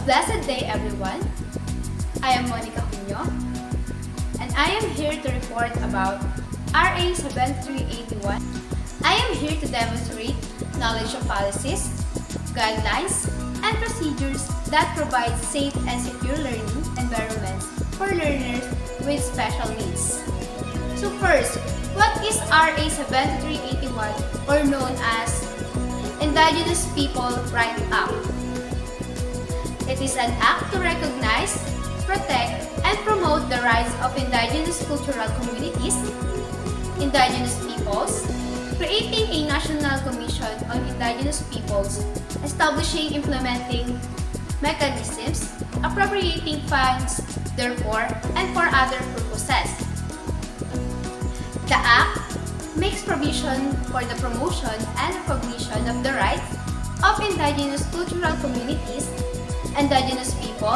Blessed day, everyone. I am Monica Cunyo, and I am here to report about RA 7381. I am here to demonstrate knowledge of policies, guidelines, and procedures that provide safe and secure learning environments for learners with special needs. So first, what is RA 7381, or known as Indigenous People Right Act? It is an act to recognize, protect, and promote the rights of indigenous cultural communities, indigenous peoples, creating a national commission on indigenous peoples, establishing implementing mechanisms, appropriating funds, therefore, and for other purposes. The act makes provision for the promotion and recognition of the rights of indigenous cultural communities, indigenous people,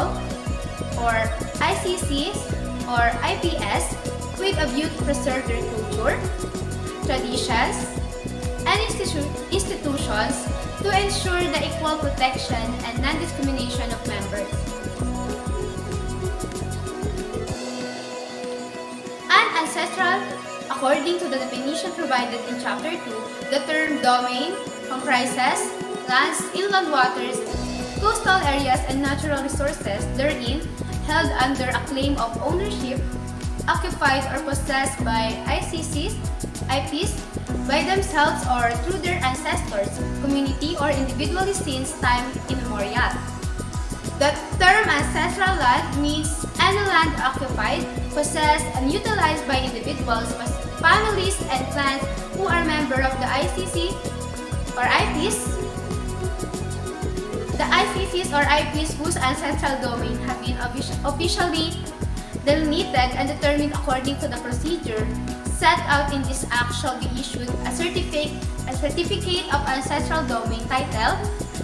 or ICCs or IPS, with a view to preserve their culture, traditions, and institutions to ensure the equal protection and non-discrimination of members. An ancestral, according to the definition provided in Chapter 2, the term domain comprises lands, inland waters, coastal areas, and natural resources therein held under a claim of ownership, occupied or possessed by ICCs, IPs, by themselves or through their ancestors, community, or individually since time immemorial. The term ancestral land means any land occupied, possessed, and utilized by individuals, families, and clans who are members of the ICC or IPs. The ICCs or IPs whose ancestral domain have been officially delimited and determined according to the procedure set out in this act shall be issued a certificate of ancestral domain title,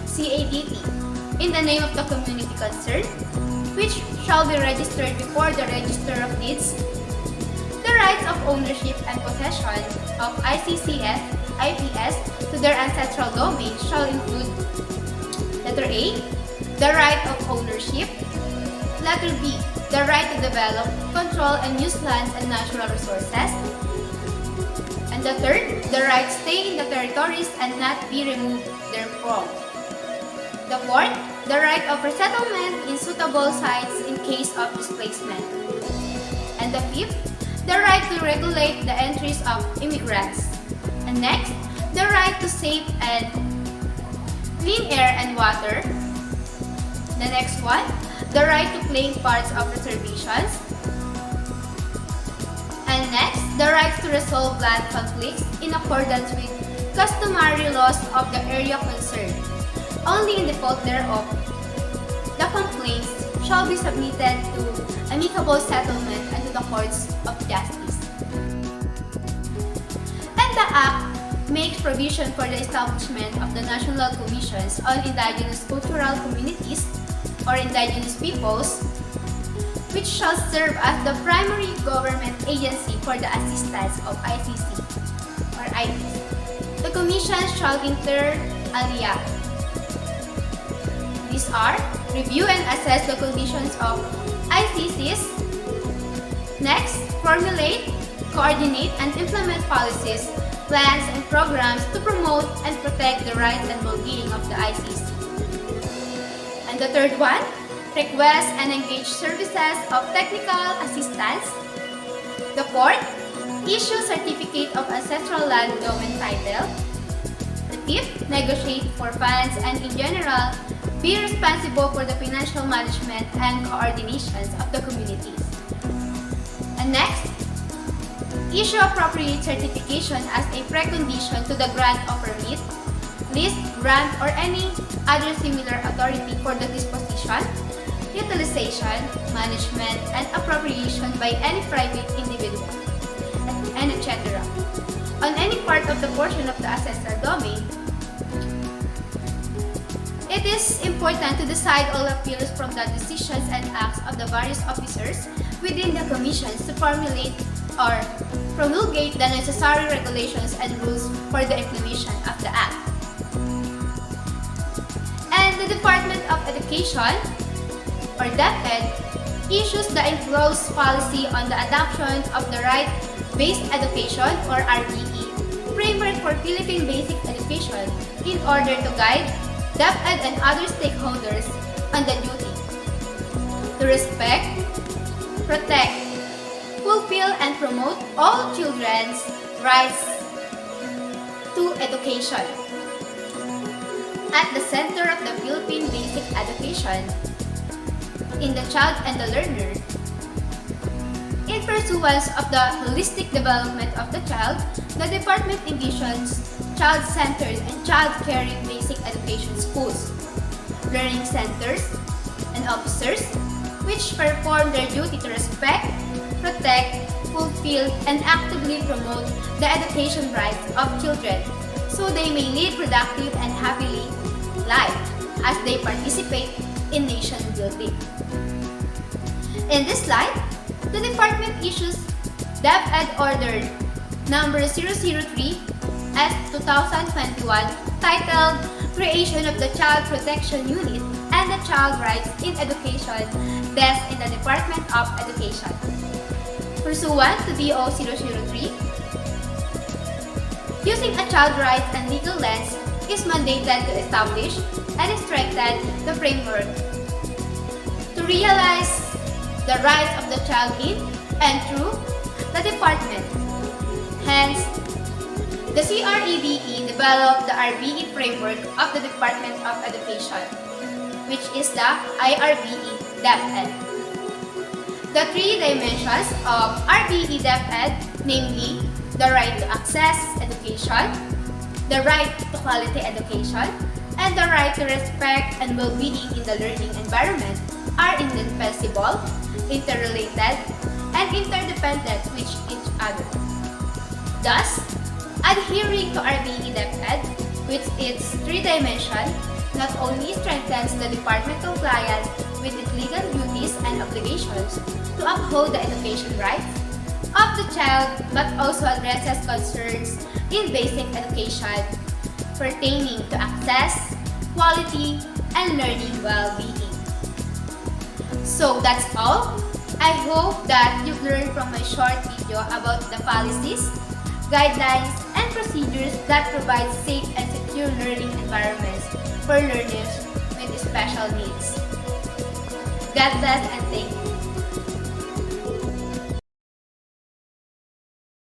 CADT, in the name of the community concerned, which shall be registered before the Register of Deeds. The rights of ownership and possession of ICCs, IPS to their ancestral domain shall include: Letter A, the right of ownership. Letter B, the right to develop, control, and use lands and natural resources. And the third, the right to stay in the territories and not be removed therefrom. The fourth, the right of resettlement in suitable sites in case of displacement. And the fifth, the right to regulate the entries of immigrants. And next, the right to safe and clean air and water. The next one, the right to claim parts of reservations. And next, the right to resolve land conflicts in accordance with customary laws of the area concerned. Only in default thereof, the complaints shall be submitted to amicable settlement and to the courts of justice. And the Act makes provision for the establishment of the National Commissions on Indigenous Cultural Communities or Indigenous Peoples, which shall serve as the primary government agency for the assistance of ICC or IPs. The Commission shall inter alia. These are: review and assess the conditions of ICCs. Next, formulate, coordinate, and implement policies, plans, and programs to promote and protect the rights and well-being of the ICC. And the third one, request and engage services of technical assistance. The fourth, issue certificate of ancestral land domain title. The fifth, negotiate for funds and in general, be responsible for the financial management and coordinations of the communities. And next, issue appropriate certification as a precondition to the grant of permit, lease, grant, or any other similar authority for the disposition, utilization, management, and appropriation by any private individual, and etc. on any part of the portion of the ancestral domain. It is important to decide all appeals from the decisions and acts of the various officers within the commissions to formulate or promulgate the necessary regulations and rules for the implementation of the Act. And the Department of Education or DepEd, issues the enclosed policy on the adoption of the Right-Based Education or RBE framework for Philippine basic education in order to guide DepEd and other stakeholders on the duty to respect, protect, fulfill, and promote all children's rights to education. At the center of the Philippine basic education, in the child and the learner, in pursuance of the holistic development of the child, the department envisions child-centered and child-caring basic education schools, learning centers, and officers which perform their duty to respect, protect, fulfill, and actively promote the education rights of children so they may lead productive and happily life as they participate in nation building. In this slide, the department issues DepEd Order number 003 S 2021 titled Creation of the Child Protection Unit and the Child Rights in Education Desk in the Department of Education. Pursuant to DO 003, using a child rights and legal lens is mandated to establish and strengthen the framework to realize the rights of the child in and through the department. Hence, the CREDE developed the RBE framework of the Department of Education, which is the IRBE DepEd. The three dimensions of RBE DepEd, namely the right to access education, the right to quality education, and the right to respect and well-being in the learning environment, are indispensable, interrelated, and interdependent with each other. Thus, adhering to RBE DepEd with its three dimensions not only strengthens the department compliance with its legal duties and obligations to uphold the education rights of the child but also addresses concerns in basic education pertaining to access, quality, and learning well-being. So that's all. I hope that you've learned from my short video about the policies, guidelines, and procedures that provide safe and secure learning environments for learners with special needs. God bless and thank you.